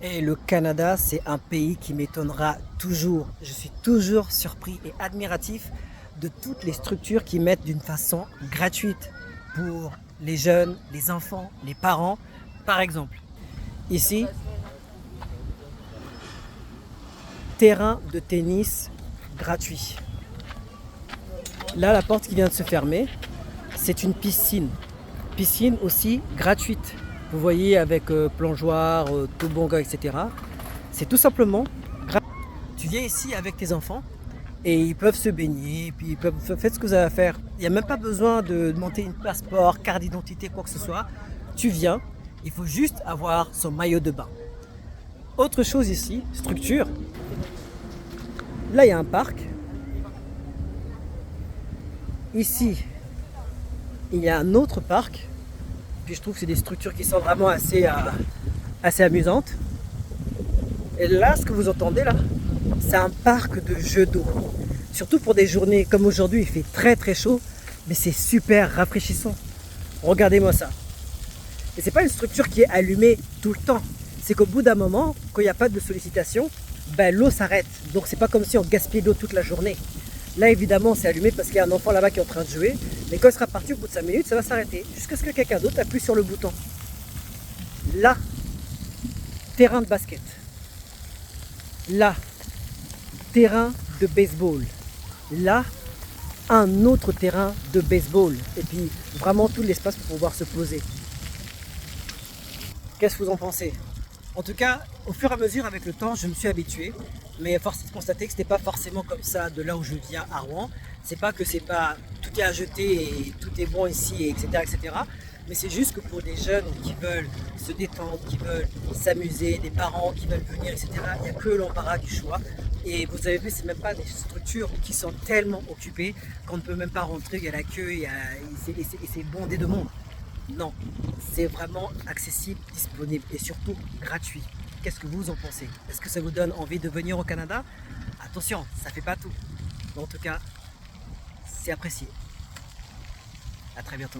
Et le Canada, c'est un pays qui m'étonnera toujours. Je suis toujours surpris et admiratif de toutes les structures qui mettent d'une façon gratuite pour les jeunes, les enfants, les parents. Par exemple, ici, terrain de tennis gratuit. Là, la porte qui vient de se fermer, c'est une piscine. Piscine aussi gratuite. Vous voyez avec plongeoir, toboggan, etc. C'est tout simplement gratuit. Tu viens ici avec tes enfants et ils peuvent se baigner, puis ils peuvent faire ce que vous avez à faire. Il n'y a même pas besoin de monter une passeport, carte d'identité, quoi que ce soit. Tu viens, il faut juste avoir son maillot de bain. Autre chose ici, structure. Là, il y a un parc. Ici, il y a un autre parc. Puis je trouve que c'est des structures qui sont vraiment assez amusantes. Et là, ce que vous entendez là, c'est un parc de jeux d'eau. Surtout pour des journées comme aujourd'hui, il fait très très chaud, mais c'est super rafraîchissant. Regardez-moi ça. Et c'est pas une structure qui est allumée tout le temps. C'est qu'au bout d'un moment, quand il n'y a pas de sollicitation, ben, l'eau s'arrête. Donc c'est pas comme si on gaspillait l'eau toute la journée. Là évidemment c'est allumé parce qu'il y a un enfant là-bas qui est en train de jouer. Mais quand il sera parti au bout de 5 minutes, ça va s'arrêter. Jusqu'à ce que quelqu'un d'autre appuie sur le bouton. Là, terrain de basket. Là, terrain de baseball. Là, un autre terrain de baseball. Et puis vraiment tout l'espace pour pouvoir se poser. Qu'est-ce que vous en pensez? En tout cas, au fur et à mesure, avec le temps, je me suis habitué. Mais force est de constater que ce n'était pas forcément comme ça de là où je viens à Rouen. C'est pas que c'est pas tout est à jeter et tout est bon ici, etc., etc. Mais c'est juste que pour des jeunes qui veulent se détendre, qui veulent s'amuser, des parents qui veulent venir, etc., il n'y a que l'embarras du choix. Et vous avez vu, c'est même pas des structures qui sont tellement occupées qu'on ne peut même pas rentrer, il y a la queue et c'est bondé de monde. Non, c'est vraiment accessible, disponible et surtout gratuit. Qu'est-ce que vous en pensez? Est-ce que ça vous donne envie de venir au Canada? Attention, ça fait pas tout. Mais en tout cas, c'est apprécié. À très bientôt.